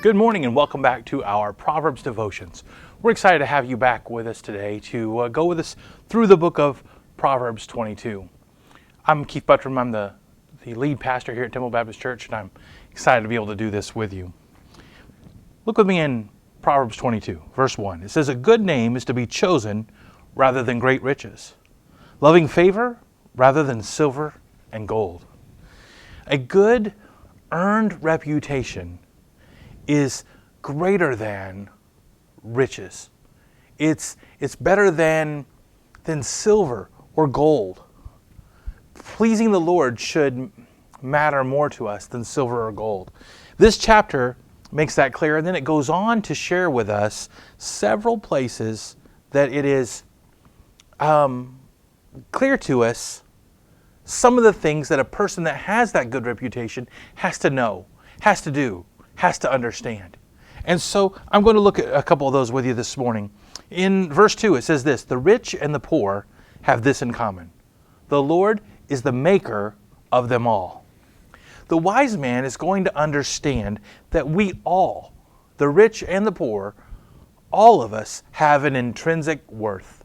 Good morning and welcome back to our Proverbs devotions. We're excited to have you back with us today to go with us through the book of Proverbs 22. I'm Keith Buttram. I'm the lead pastor here at Temple Baptist Church, and I'm excited to be able to do this with you. Look with me in Proverbs 22, verse 1. It says, "A good name is to be chosen rather than great riches, loving favor rather than silver and gold." A good earned reputation is greater than riches. It's better than silver or gold. Pleasing the Lord should matter more to us than silver or gold. This chapter makes that clear, and then it goes on to share with us several places that it is clear to us some of the things that a person that has that good reputation has to know, has to do, has to understand. And so I'm going to look at a couple of those with you this morning. In verse 2, it says this: "The rich and the poor have this in common. The Lord is the maker of them all." The wise man is going to understand that we all, the rich and the poor, all of us have an intrinsic worth.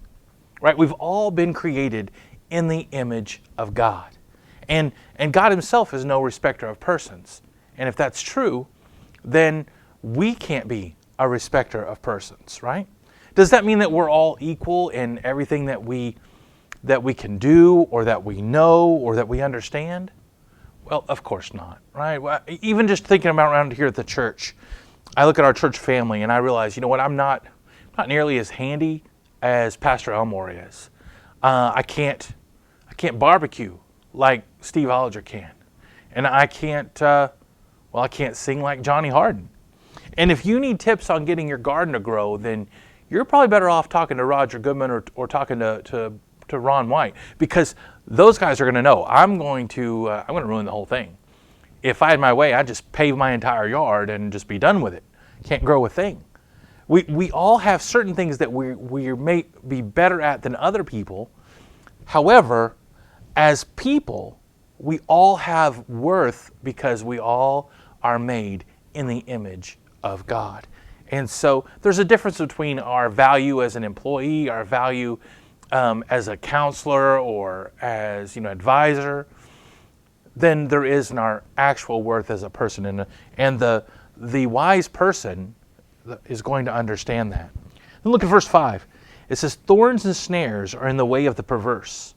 Right? We've all been created in the image of God. And God himself is no respecter of persons. And if that's true, then we can't be a respecter of persons, right? Does that mean that we're all equal in everything that we can do, or that we know, or that we understand? Well, of course not, right? Well, even just thinking about around here at the church, I look at our church family and I realize, you know what, I'm not nearly as handy as Pastor Elmore is. I can't barbecue like Steve Hollinger can, and I can't sing like Johnny Harden. And if you need tips on getting your garden to grow, then you're probably better off talking to Roger Goodman or talking to Ron White, because those guys are going to know. I'm going to ruin the whole thing. If I had my way, I'd just pave my entire yard and just be done with it. Can't grow a thing. We all have certain things that we may be better at than other people. However, as people, we all have worth because we all are made in the image of God. And so there's a difference between our value as an employee, our value as a counselor or as advisor, than there is in our actual worth as a person. And the wise person is going to understand that. Then look at verse 5. It says, "Thorns and snares are in the way of the perverse.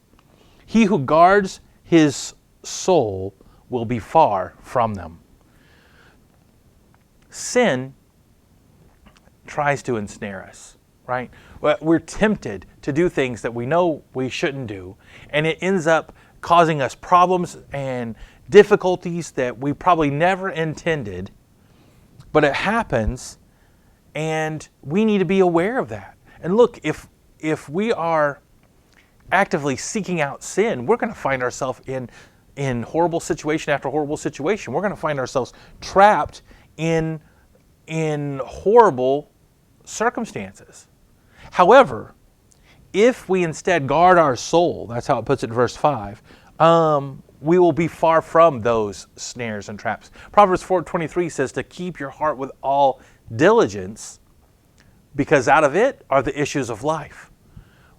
He who guards his soul will be far from them." Sin tries to ensnare us, right? We're tempted to do things that we know we shouldn't do, and it ends up causing us problems and difficulties that we probably never intended, but it happens, and we need to be aware of that. And look, if we are actively seeking out sin, we're going to find ourselves in horrible situation after horrible situation. We're going to find ourselves trapped in horrible circumstances. However, if we instead guard our soul, that's how it puts it in verse 5, we will be far from those snares and traps. Proverbs 4:23 says to keep your heart with all diligence, because out of it are the issues of life.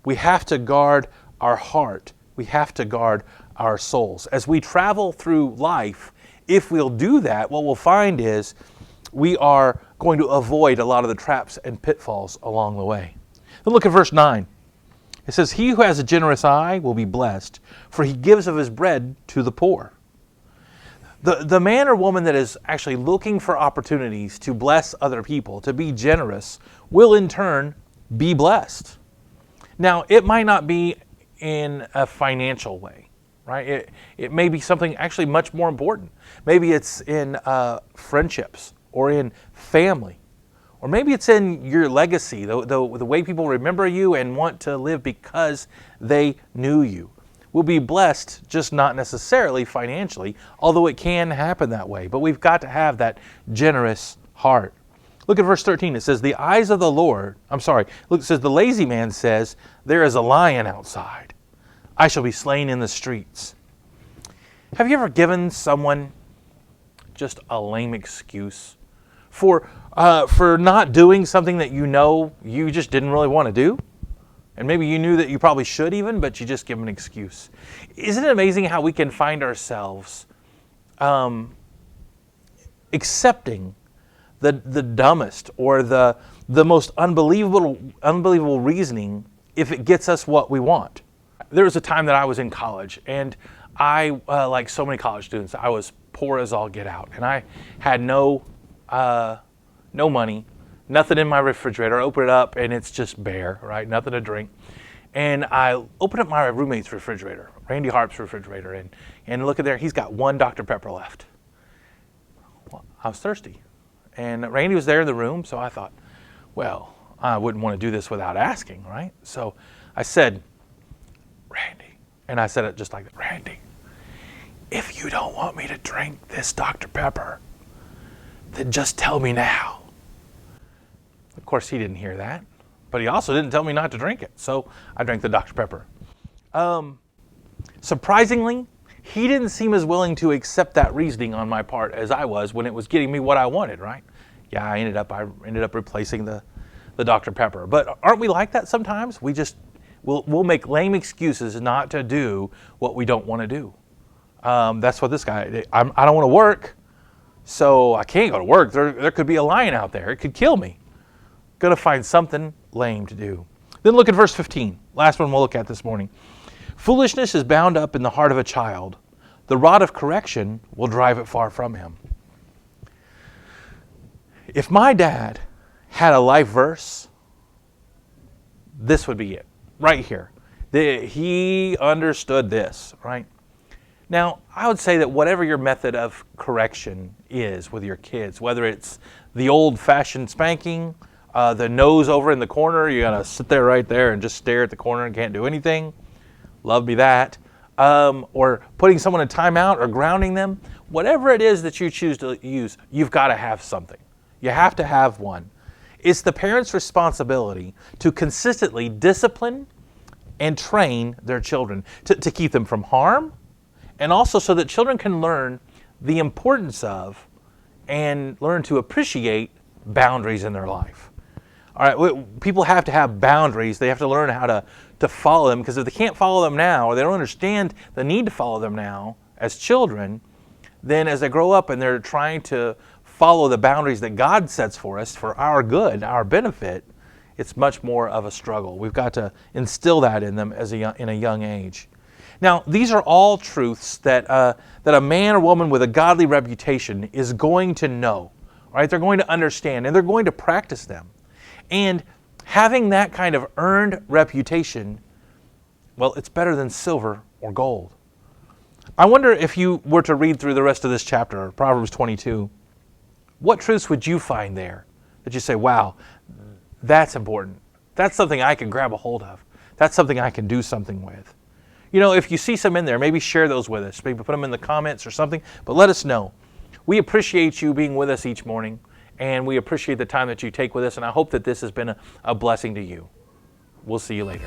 We have to guard our heart. We have to guard our souls. As we travel through life, if we'll do that, what we'll find is we are going to avoid a lot of the traps and pitfalls along the way. Then look at verse 9. It says, "He who has a generous eye will be blessed, for he gives of his bread to the poor." The man or woman that is actually looking for opportunities to bless other people, to be generous, will in turn be blessed. Now, it might not be in a financial way, right? It may be something actually much more important. Maybe it's in friendships, or in family, or maybe it's in your legacy, the way people remember you and want to live because they knew you. We'll be blessed, just not necessarily financially, although it can happen that way. But we've got to have that generous heart. Look at verse 13. It says, "The eyes of the Lord," it says, "The lazy man says, there is a lion outside. I shall be slain in the streets." Have you ever given someone just a lame excuse for not doing something that you just didn't really want to do. And maybe you knew that you probably should even, but you just give them an excuse. Isn't it amazing how we can find ourselves accepting the dumbest or the most unbelievable reasoning if it gets us what we want? There was a time that I was in college, and I, like so many college students, I was poor as all get out, and I had no money, nothing in my refrigerator. I open it up, and it's just bare, right? Nothing to drink. And I open up my roommate's refrigerator, Randy Harp's refrigerator, and look at there, he's got one Dr. Pepper left. Well, I was thirsty, and Randy was there in the room, so I thought, well, I wouldn't want to do this without asking, right? So I said, Randy, and I said it just like that, Randy, if you don't want me to drink this Dr. Pepper, then just tell me now. Of course, he didn't hear that, but he also didn't tell me not to drink it, so I drank the Dr. Pepper. Surprisingly, he didn't seem as willing to accept that reasoning on my part as I was when it was getting me what I wanted, right? Yeah, I ended up replacing the Dr. Pepper. But aren't we like that sometimes? We'll make lame excuses not to do what we don't want to do. That's what this guy, I don't want to work, so I can't go to work. There could be a lion out there. It could kill me. Going to find something lame to do. Then look at verse 15. Last one we'll look at this morning. Foolishness is bound up in the heart of a child. The rod of correction will drive it far from him. If my dad had a life verse, this would be it, right here. He understood this, right? Now, I would say that whatever your method of correction is with your kids, whether it's the old-fashioned spanking, the nose over in the corner, you gotta sit there right there and just stare at the corner and can't do anything, love me that, or putting someone in timeout or grounding them, whatever it is that you choose to use, you've got to have something. You have to have one. It's the parent's responsibility to consistently discipline and train their children to keep them from harm, and also so that children can learn the importance of and learn to appreciate boundaries in their life. All right, people have to have boundaries. They have to learn how to follow them, because if they can't follow them now, or they don't understand the need to follow them now as children, then as they grow up and they're trying to follow the boundaries that God sets for us for our good, our benefit, it's much more of a struggle. We've got to instill that in them in a young age. Now, these are all truths that a man or woman with a godly reputation is going to know, right? They're going to understand, and they're going to practice them. And having that kind of earned reputation, well, it's better than silver or gold. I wonder if you were to read through the rest of this chapter, Proverbs 22, what truths would you find there that you say, wow, that's important. That's something I can grab a hold of. That's something I can do something with. You know, if you see some in there, maybe share those with us. Maybe put them in the comments or something, but let us know. We appreciate you being with us each morning, and we appreciate the time that you take with us, and I hope that this has been a blessing to you. We'll see you later.